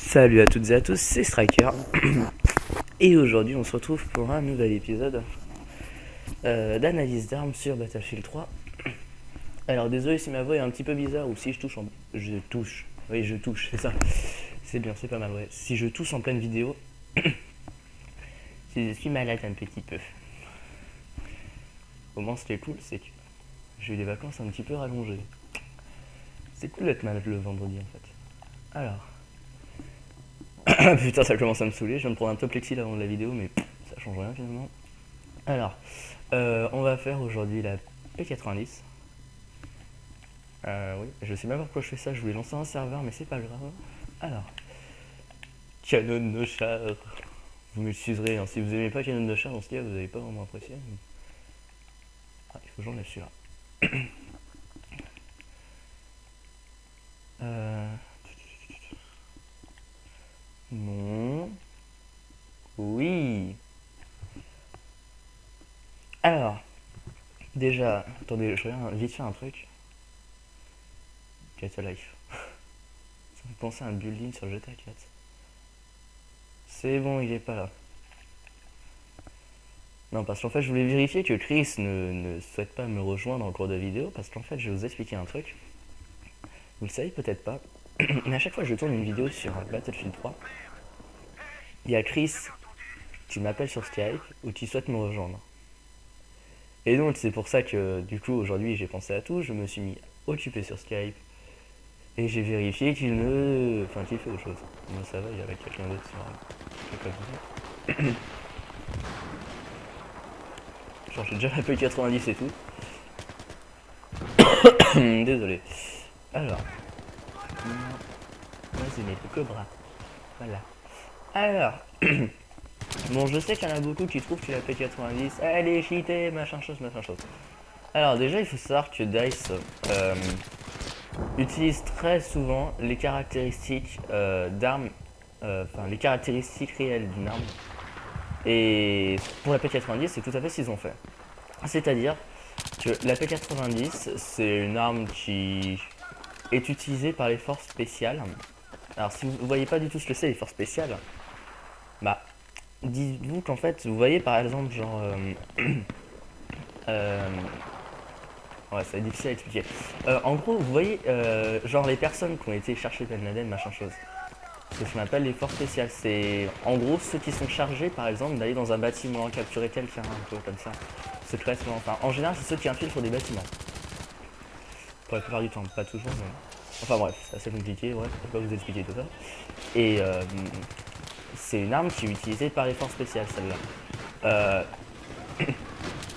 Salut à toutes et à tous, c'est Striker. Et aujourd'hui on se retrouve pour un nouvel épisode d'analyse d'armes sur Battlefield 3. Alors désolé si ma voix est un petit peu bizarre ou si je touche oui je touche, c'est ça. C'est bien, c'est pas mal, ouais. Si je touche en pleine vidéo, si je suis malade un petit peu. Au moins ce qui est cool, c'est que j'ai eu des vacances un petit peu rallongées. C'est cool d'être malade le vendredi en fait. Alors... Putain, ça commence à me saouler. Je viens de prendre un top Lexil avant la vidéo, mais ça change rien finalement. Alors, on va faire aujourd'hui la P90. Oui, je sais même pas pourquoi je fais ça. Je voulais lancer un serveur, mais c'est pas grave. Alors, canon de char. Vous m'excuserez, hein, si vous aimez pas canon de char, dans ce cas, vous n'avez pas vraiment apprécié. Ah, il faut que j'enlève celui-là. Non. Oui. Alors, déjà, attendez, je regarde vite fait un truc. Get a life. Ça me fait penser à un building sur GTA 4. C'est bon, il est pas là. Non, parce qu'en fait, je voulais vérifier que Chris ne souhaite pas me rejoindre en cours de vidéo, parce qu'en fait, je vais vous expliquer un truc. Vous le savez peut-être pas, mais à chaque fois que je tourne une vidéo sur Battlefield 3, il y a Chris qui m'appelle sur Skype ou qui souhaite me rejoindre. Et donc, c'est pour ça que, du coup, aujourd'hui, j'ai pensé à tout, je me suis mis occupé sur Skype, et j'ai vérifié qu'il ne... Enfin, qu'il fait autre chose. Moi, ça va, il y avait quelqu'un d'autre sur... Genre, j'ai déjà la P90 et tout. Désolé. Alors. Vas-y, mets le cobra. Voilà. Alors. Bon, je sais qu'il y en a beaucoup qui trouvent que la P90, elle est cheatée, machin chose, machin chose. Alors, déjà, il faut savoir que DICE utilise très souvent les caractéristiques d'armes, enfin, les caractéristiques réelles d'une arme. Et pour la P90, c'est tout à fait ce qu'ils ont fait. C'est-à-dire que la P90, c'est une arme qui est utilisée par les forces spéciales. Alors si vous voyez pas du tout ce que c'est les forces spéciales, bah dites-vous qu'en fait, vous voyez par exemple genre... ouais, c'est difficile à expliquer. En gros, vous voyez genre les personnes qui ont été chercher Ben Laden, machin chose. C'est ce qu'on appelle les forces spéciales. C'est en gros ceux qui sont chargés par exemple d'aller dans un bâtiment, capturer quelqu'un, un peu comme ça. Secrètement, enfin en général c'est ceux qui infiltrent des bâtiments. Pour la plupart du temps, pas toujours, mais... Enfin bref, c'est assez compliqué, bref, je vais pas vous expliquer tout ça. Et c'est une arme qui est utilisée par les forces spéciales, celle-là.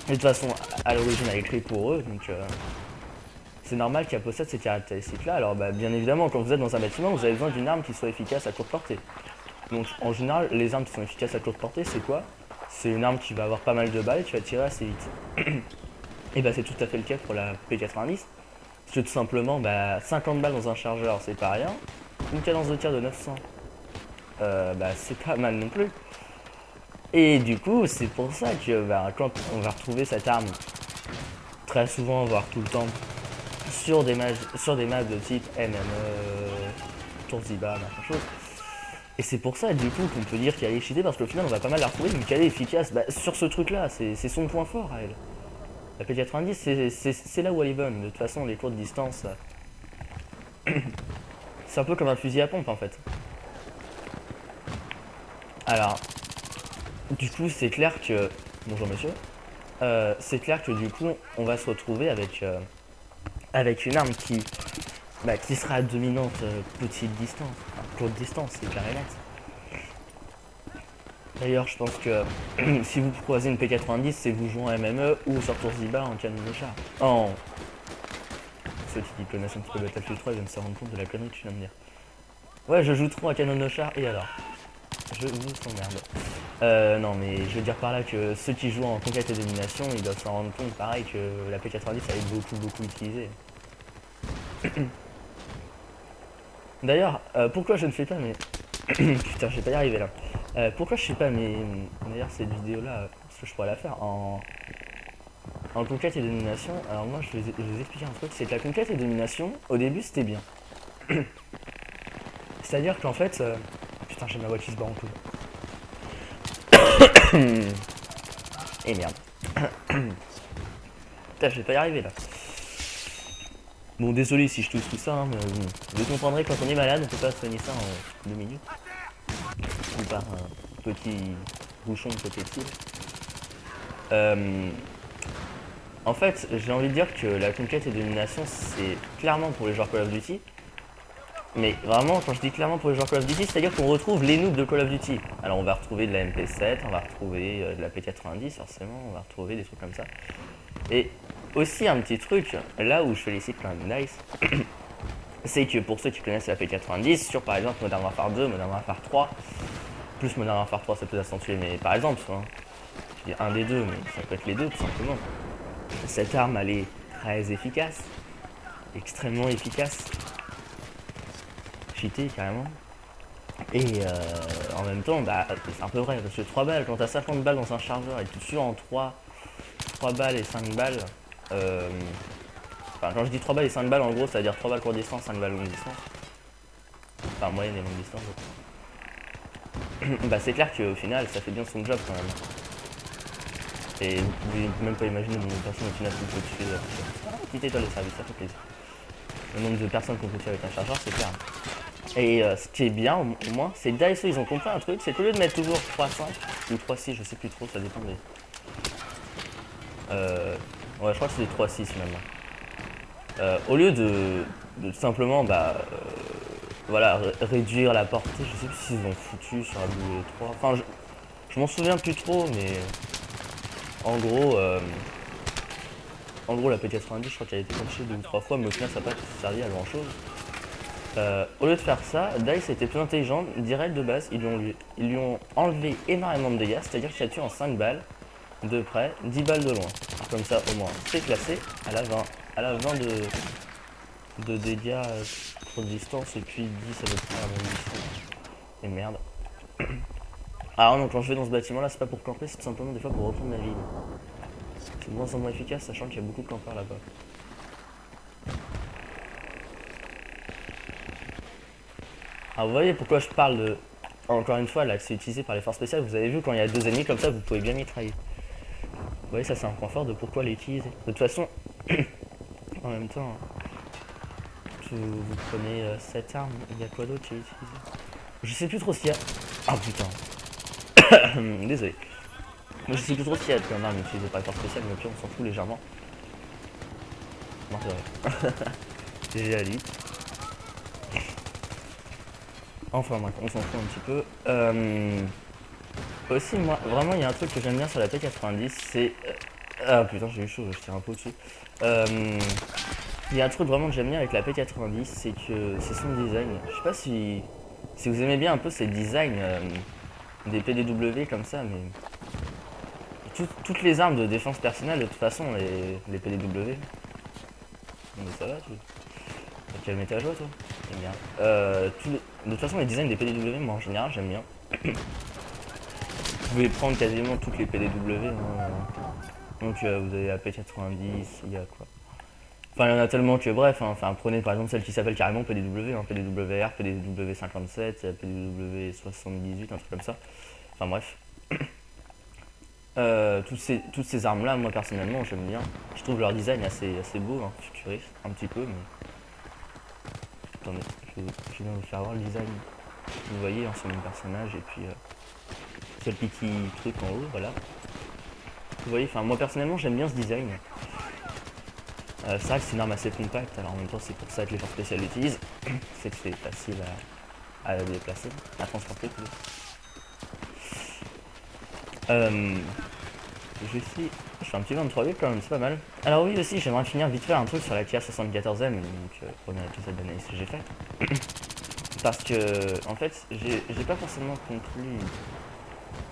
De toute façon, à l'origine, elle est créée pour eux, donc c'est normal qu'elle possède ces caractéristiques-là. Alors bah, bien évidemment, quand vous êtes dans un bâtiment, vous avez besoin d'une arme qui soit efficace à courte portée. Donc en général, les armes qui sont efficaces à courte portée, c'est quoi? C'est une arme qui va avoir pas mal de balles et qui va tirer assez vite. Et bah c'est tout à fait le cas pour la P90. Parce que tout simplement, bah, 50 balles dans un chargeur, c'est pas rien. Une cadence de tir de 900, bah, c'est pas mal non plus. Et du coup, c'est pour ça que bah, quand on va retrouver cette arme, très souvent, voire tout le temps, sur des maps de type MME, Tourziba, machin chose. Et c'est pour ça, du coup, qu'on peut dire qu'elle est cheatée, parce qu'au final, on va pas mal la retrouver, mais qu'elle est efficace bah, sur ce truc-là. C'est son point fort à elle. La P90, c'est là où elle est bonne. De toute façon, les courtes distances, c'est un peu comme un fusil à pompe en fait. Alors, du coup, c'est clair que... Bonjour monsieur. C'est clair que du coup, on va se retrouver avec une arme qui sera dominante petite distance. Enfin, courte distance, c'est clair et net. D'ailleurs, je pense que si vous croisez une P90, c'est vous jouez en MME ou sur Tourziba en canon de char. En... Ceux qui connaissent un petit peu Battlefield 3 viennent se rendre compte de la connerie que tu viens de dire. Ouais, je joue trop à canon de char, et alors? Je vous emmerde. Non, mais je veux dire par là que ceux qui jouent en conquête et domination, ils doivent s'en rendre compte, pareil, que la P90 a été beaucoup utilisée. D'ailleurs, pourquoi je ne fais pas mes... Putain, je vais pas y arriver là. Pourquoi je fais pas mes... D'ailleurs, cette vidéo-là, parce que je pourrais la faire en conquête et domination. Alors moi, je vais vous expliquer un truc, c'est que la conquête et domination, au début, c'était bien. C'est-à-dire qu'en fait, Putain, j'ai ma voix qui se bat en tout. Et merde. Putain, je vais pas y arriver là. Bon, désolé si je touche tout ça, hein, mais vous comprendrez, quand on est malade, on peut pas soigner ça en 2 minutes. Ou par un petit bouchon de côté de en fait, j'ai envie de dire que la conquête et domination, c'est clairement pour les joueurs Call of Duty. Mais vraiment, quand je dis clairement pour les joueurs Call of Duty, c'est-à-dire qu'on retrouve les noobs de Call of Duty. Alors on va retrouver de la MP7, on va retrouver de la P90 forcément, on va retrouver des trucs comme ça. Et aussi un petit truc, là où je félicite quand même DICE, c'est que pour ceux qui connaissent la P90, sur par exemple Modern Warfare 2, Modern Warfare 3, plus Modern Warfare 3 ça peut accentuer, mais par exemple, hein, je dis un des deux, mais ça peut être les deux tout simplement. Cette arme elle est très efficace, extrêmement efficace. Cheaté carrément. Et en même temps, bah, c'est un peu vrai, parce que 3 balles, quand t'as 50 balles dans un chargeur et tu tues en 3 balles et 5 balles, enfin quand je dis 3 balles et 5 balles, en gros ça veut dire 3 balles courte distance, 5 balles longue distance. Enfin moyenne et longue distance. Bah c'est clair qu'au final ça fait bien son job quand même. Et vous pouvez même pas imaginer le nombre de personnes au final qui peut tuer. Petite étoile de service, ça fait plaisir. Le nombre de personnes qu'on peut tuer avec un chargeur, c'est clair. Et ce qui est bien au moins, c'est que DICE ils ont compris un truc, c'est qu'au lieu de mettre toujours 3.5 ou 3.6, je sais plus trop, ça dépend des. Ouais, je crois que c'est des 3.6 maintenant. Au lieu de tout simplement voilà, réduire la portée, je sais plus s'ils ont foutu sur la W3. Enfin, je m'en souviens plus trop, mais en gros, la P90, je crois qu'elle a été patchée 2 ou 3 fois, mais au final, ça n'a pas servi à grand chose. Au lieu de faire ça, DICE était plus intelligent. Direct de base, ils lui ont enlevé énormément de dégâts, c'est-à-dire qu'il a tué en 5 balles de près, 10 balles de loin. Comme ça, au moins, c'est classé à la 20 de dégâts trop de distance, et puis 10 à peu près à longue distance. Et merde. Alors non, quand je vais dans ce bâtiment là, c'est pas pour camper, c'est tout simplement des fois pour reprendre ma ville. C'est de moins en moins efficace, sachant qu'il y a beaucoup de campeurs là-bas. Alors vous voyez pourquoi je parle de... Encore une fois, là, que c'est utilisé par les forces spéciales. Vous avez vu, quand il y a 2 ennemis comme ça, vous pouvez bien mitrailler. Vous voyez, ça c'est un point fort de pourquoi l'utiliser. De toute façon, en même temps, vous prenez cette arme, il y a quoi d'autre qui est utilisé? Je sais plus trop ce qu'il y a. Ah putain. Désolé. Je sais plus trop ce qu'il y a comme arme utilisée par les forces spéciales, mais au pire on s'en fout légèrement. Non, c'est vrai. GG à lui. Enfin bref, on s'en fout un petit peu. Aussi, moi, vraiment, il y a un truc que j'aime bien sur la P90, c'est... Ah putain, j'ai eu chaud, je tire un peu au-dessus. Il y a un truc vraiment que j'aime bien avec la P90, c'est que c'est son design. Je sais pas si vous aimez bien un peu ces designs des PDW comme ça, mais... Toutes les armes de défense personnelle, de toute façon, les PDW... Mais ça va, tu... Quel métier à jouer, toi? J'aime bien. De toute façon, les designs des PDW, moi en général, j'aime bien. Vous pouvez prendre quasiment toutes les PDW. Hein. Donc vous avez la P90, il y a quoi? Enfin, il y en a tellement que bref. Hein. Enfin, prenez par exemple celle qui s'appelle carrément PDW, hein. PDWR, PDW57, PDW78, un truc comme ça. Enfin bref. Toutes ces armes-là, moi personnellement, j'aime bien. Je trouve leur design assez beau, hein, futuriste, un petit peu, mais... Attendez, je vais vous faire voir le design. Vous voyez, hein, c'est mon personnage, et puis c'est le petit truc en haut, voilà. Vous voyez, enfin moi personnellement j'aime bien ce design. C'est vrai que c'est une arme assez compacte, alors en même temps c'est pour ça que les forces spéciales l'utilisent. C'est que c'est facile à la déplacer, à transporter plutôt. Je fais un petit 23-8 quand même, c'est pas mal. Alors oui aussi, j'aimerais finir vite fait un truc sur la Kia 74M, donc première épisode d'analyse que j'ai fait. Parce que, en fait, j'ai pas forcément conclu...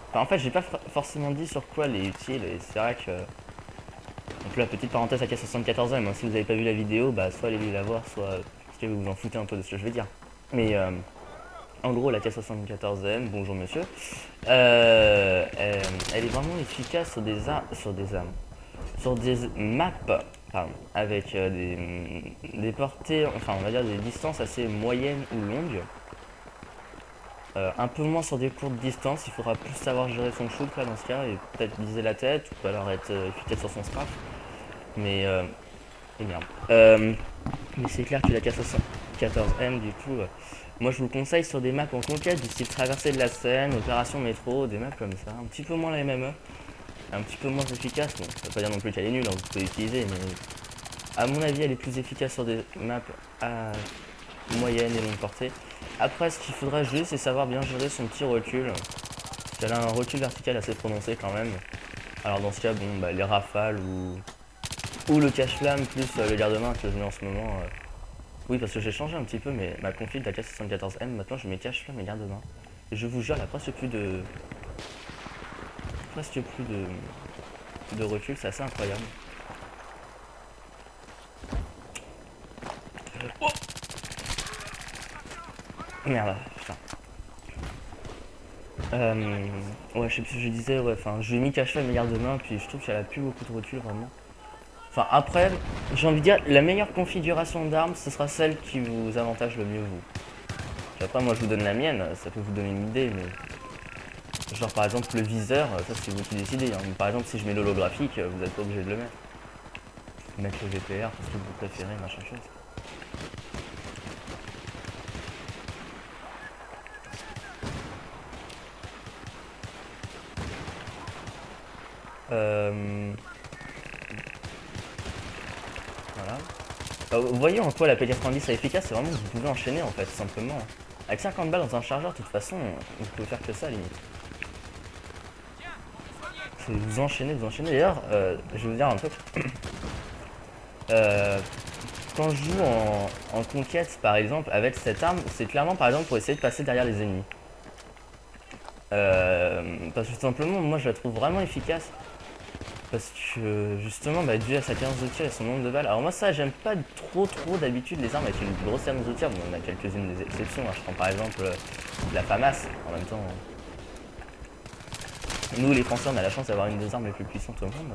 Enfin, en fait, j'ai pas forcément dit sur quoi elle est utile, et c'est vrai que... Donc la petite parenthèse la Kia 74M, hein, si vous avez pas vu la vidéo, bah soit allez la voir, soit parce que vous vous en foutez un peu de ce que je vais dire. Mais en gros, la K74M, bonjour monsieur, elle est vraiment efficace sur des maps, pardon, avec des portées, enfin on va dire des distances assez moyennes ou longues. Un peu moins sur des courtes distances, il faudra plus savoir gérer son shoot là dans ce cas et peut-être viser la tête ou alors être efficace sur son scrap. Mais et merde. Mais c'est clair que la K14M du coup, moi je vous le conseille sur des maps en conquête du style traversée de la Seine, opération métro, des maps comme ça, un petit peu moins la MME, un petit peu moins efficace. Bon, ça veut pas dire non plus qu'elle est nulle, hein, vous pouvez l'utiliser, mais à mon avis elle est plus efficace sur des maps à moyenne et longue portée. Après ce qu'il faudra juste c'est savoir bien gérer son petit recul, parce qu'elle a un recul vertical assez prononcé quand même. Alors dans ce cas, bon, bah, les rafales ou le cache-flamme plus le garde-main que je mets en ce moment. Oui, parce que j'ai changé un petit peu mais ma config de la K74M, maintenant je mets cache-flamme et garde-main. Et je vous jure, il a presque plus de recul, c'est assez incroyable. Oh merde, putain. Ouais, je sais plus ce que je disais, ouais, enfin, je lui ai mis cache-flamme et garde-main, puis je trouve qu'elle a plus beaucoup de recul vraiment. Enfin, après, j'ai envie de dire, la meilleure configuration d'armes, ce sera celle qui vous avantage le mieux vous. Puis après, moi je vous donne la mienne, ça peut vous donner une idée, mais. Genre par exemple le viseur, ça c'est vous qui décidez. Hein. Par exemple, si je mets l'holographique, vous n'êtes pas obligé de le mettre. Mettre le VPR parce que vous préférez, machin chose. Voilà. Vous voyez en quoi la P90 est efficace, c'est vraiment que vous pouvez enchaîner en fait, simplement. Avec 50 balles dans un chargeur, de toute façon, vous pouvez faire que ça limite. C'est vous enchaînez, vous enchaînez. D'ailleurs, je vais vous dire un truc. Quand je joue en conquête par exemple avec cette arme, c'est clairement par exemple pour essayer de passer derrière les ennemis. Parce que tout simplement, moi je la trouve vraiment efficace. Parce que justement, bah, dû à sa cadence de tir et son nombre de balles. Alors moi ça, j'aime pas trop d'habitude les armes avec une grosse cadence de tir. Bon, on a quelques-unes des exceptions. Hein. Je prends par exemple la FAMAS. En même temps, nous les Français, on a la chance d'avoir une des armes les plus puissantes au monde.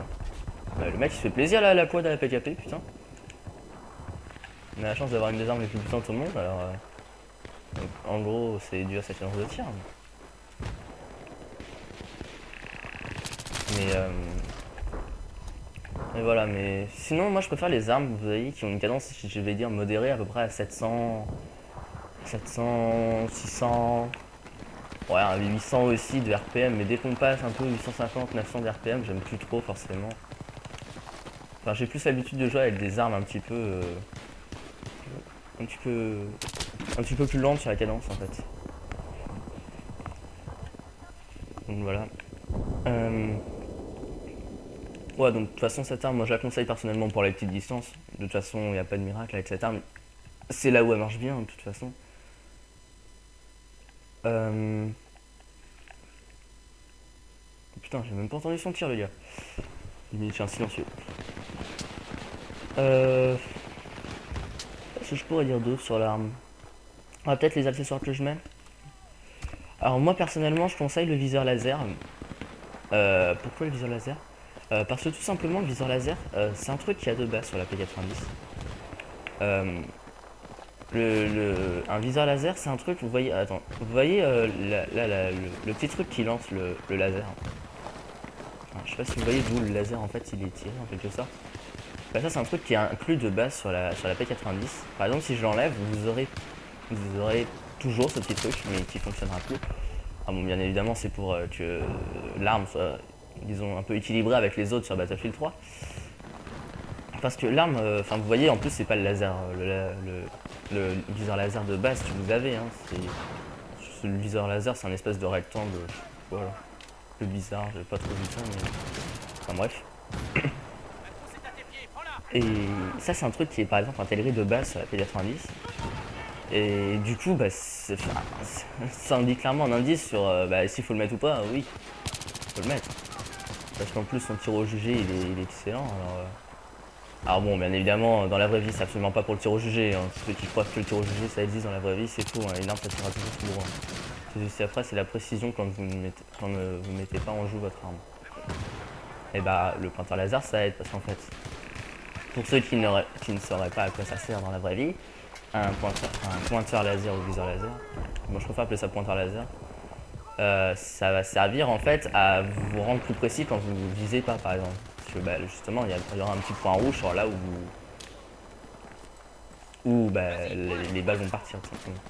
Bah, le mec il se fait plaisir là, à la poids à la PKP, putain. On a la chance d'avoir une des armes les plus puissantes au monde. Alors, donc, en gros, c'est dû à sa cadence de tir. Mais voilà, mais sinon, moi je préfère les armes, vous voyez, qui ont une cadence, je vais dire, modérée, à peu près à 700, 600, ouais, 800 aussi de RPM, mais dès qu'on passe un peu 850, 900 de RPM, j'aime plus trop forcément. Enfin, j'ai plus l'habitude de jouer avec des armes un petit peu, un petit peu plus lentes sur la cadence en fait. Donc voilà. Ouais, donc de toute façon, cette arme, moi je la conseille personnellement pour les petites distances. De toute façon, il n'y a pas de miracle avec cette arme. C'est là où elle marche bien, de toute façon. Putain, j'ai même pas entendu son tir, le gars. Il est un silencieux. Qu'est-ce que je pourrais dire d'autre sur l'arme? Ah, peut-être les accessoires que je mets. Alors, moi personnellement, je conseille le viseur laser. Pourquoi le viseur laser? Parce que tout simplement, le viseur laser, c'est un truc qui a de base sur la P90. Un viseur laser, c'est un truc, vous voyez, attends, vous voyez le petit truc qui lance le laser. Enfin, je sais pas si vous voyez d'où le laser en fait il est tiré en quelque sorte. Bah, ça c'est un truc qui est inclus de base sur la P90. Par exemple, si je l'enlève, vous aurez toujours ce petit truc, mais qui fonctionnera plus. Ah bon, bien évidemment, c'est pour que l'arme soit, disons, un peu équilibrée avec les autres sur Battlefield 3. Parce que l'arme, enfin vous voyez, en plus c'est pas le laser, le viseur laser de base que vous avez. Hein, le viseur laser, c'est un espèce de rectangle, voilà, un peu bizarre, j'avais pas trop vu ça, mais enfin bref. Et ça c'est un truc qui est par exemple intégré de base sur la P90. Et du coup, bah, ça indique clairement un indice sur bah, s'il faut le mettre ou pas. Oui, faut le mettre. Parce qu'en plus son tir au jugé il est excellent. Alors bon, bien évidemment, dans la vraie vie, c'est absolument pas pour le tir au jugé. Hein. Ceux qui croient que le tir au jugé, ça existe dans la vraie vie, c'est faux. Hein. Une arme, ça tirera toujours plus loin. C'est juste après, c'est la précision quand vous ne mettez pas en joue votre arme. Et bah, le pointeur laser, ça aide parce qu'en fait, pour ceux qui ne sauraient pas à quoi ça sert dans la vraie vie, un pointeur laser ou viseur laser. Moi je préfère appeler ça pointeur laser. Ça va servir en fait à vous rendre plus précis quand vous ne visez pas par exemple. Parce que bah, justement il y aura un petit point rouge sur là où bah, les balles vont partir tout simplement.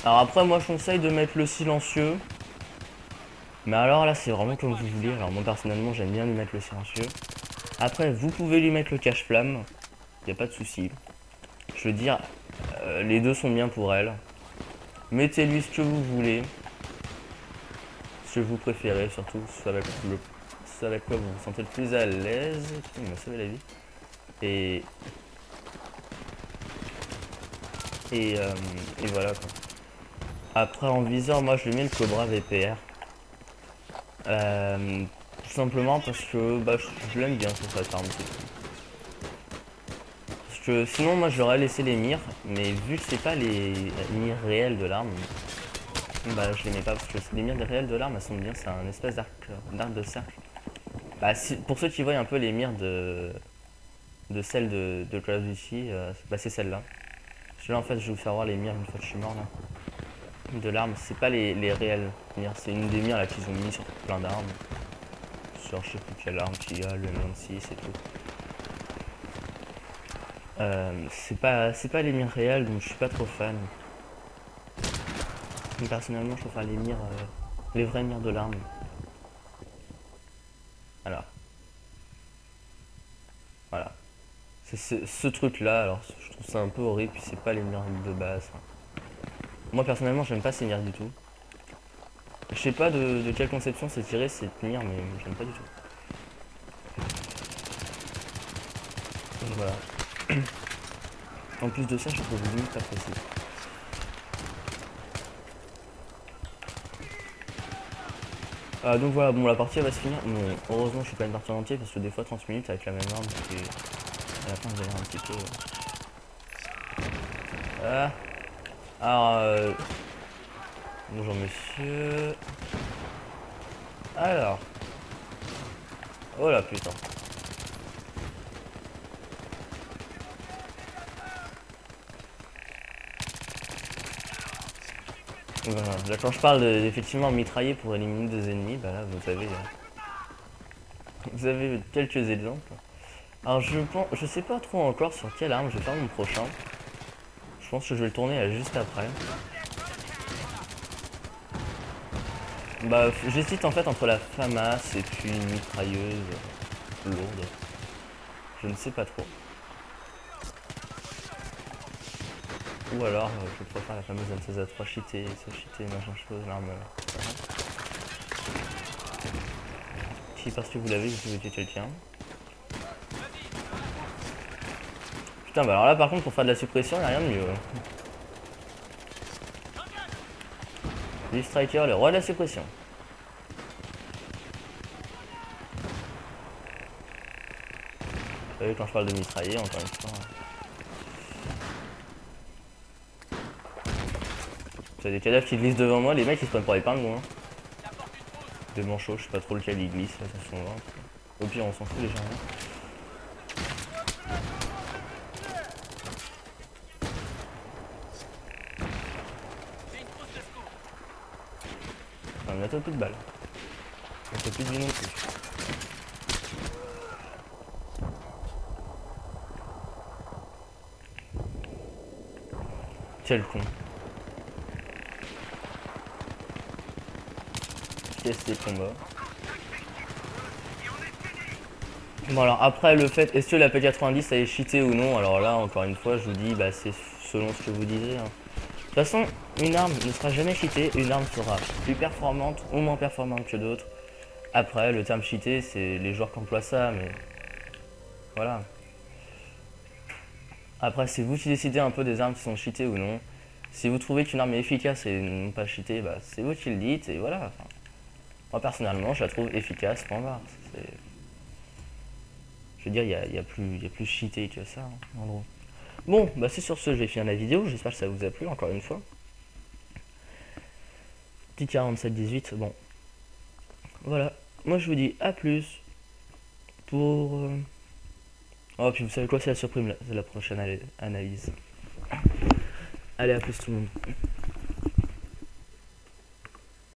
Alors après moi je conseille de mettre le silencieux. Mais alors là c'est vraiment comme vous voulez. Alors moi personnellement j'aime bien lui mettre le silencieux. Après vous pouvez lui mettre le cache-flamme. Il n'y a pas de souci. Je veux dire les deux sont bien pour elle. Mettez-lui ce que vous voulez. Ce que vous préférez surtout. Ce avec quoi vous vous sentez le plus à l'aise. Il m'a sauvé la vie. Et voilà quoi. Après en viseur moi je lui mets le Cobra VPR. Tout simplement parce que bah, je l'aime bien sur cette arme. Parce que sinon moi j'aurais laissé les mires, mais vu que c'est pas les mires réelles de l'arme, bah je les mets pas parce que les mires réelles de l'arme elles sont bien, c'est un espèce d'arc de cercle. Bah pour ceux qui voient un peu les mires de celles de Call of Duty, bah c'est celle-là. Celui-là en fait je vais vous faire voir les mires une fois que je suis mort là. De l'arme, c'est pas les réelles mires, c'est une des mires là qu'ils ont mis sur plein d'armes. Sur je sais plus quelle arme qu'il y a, le M26 et tout. C'est pas les mires réelles donc je suis pas trop fan. Mais personnellement je préfère les mires, les vraies mires de l'arme. Alors, voilà. C'est ce truc là, alors je trouve ça un peu horrible, puis c'est pas les mires de base. Moi personnellement j'aime pas ces mires du tout. Je sais pas de quelle conception c'est tiré cette mire, mais j'aime pas du tout. Donc voilà. En plus de ça, je trouve limite pas précis. Donc voilà, bon la partie elle va se finir. Bon, heureusement je suis pas une partie en entier parce que des fois 30 minutes avec la même arme, à la fin vous allez un petit peu. Ah. Alors bonjour monsieur. Alors. Oh la putain. Voilà. Là quand je parle d'effectivement mitrailler pour éliminer des ennemis, bah là vous avez quelques exemples. Alors je sais pas trop encore sur quelle arme je vais faire mon prochain. Je pense que je vais le tourner là juste après. Bah j'hésite en fait entre la FAMAS et puis une mitrailleuse lourde. Je ne sais pas trop. Ou alors je préfère la fameuse M16A3 cheatée, machin chose, l'arme. Si parce que vous l'avez, vous pouvez tuer quelqu'un. Putain bah alors là par contre pour faire de la suppression, il n'y a rien de mieux. Lee Striker, le roi de la suppression. Vous savez quand je parle de mitrailler, encore une fois. J'ai des cadavres qui glissent devant moi, les mecs ils se prennent pour les pingouins. Des manchots, je sais pas trop lequel ils glissent, là, ça sont loin. Au pire on s'en fout les gens. On a bientôt plus de balles. On fait plus de vie non plus. Quel con. Qu'est-ce que c'est combat. Bon alors après le fait, est-ce que la P90 elle est cheatée ou non? Alors là encore une fois je vous dis, bah c'est selon ce que vous disiez. Hein. De toute façon, une arme ne sera jamais cheatée, une arme sera plus performante ou moins performante que d'autres. Après, le terme cheaté, c'est les joueurs qui emploient ça, mais voilà. Après, c'est vous qui décidez un peu des armes qui sont cheatées ou non. Si vous trouvez qu'une arme est efficace et non pas cheatée, bah, c'est vous qui le dites, et voilà. Enfin, moi, personnellement, je la trouve efficace, point barre. Je veux dire, il y a plus cheaté que ça, hein, en gros. Bon, bah c'est sur ce, je vais finir la vidéo. J'espère que ça vous a plu, encore une fois. Petit 47-18, bon. Voilà. Moi, je vous dis à plus pour... Oh, puis vous savez quoi, c'est la surprise, c'est la prochaine analyse. Allez, à plus tout le monde.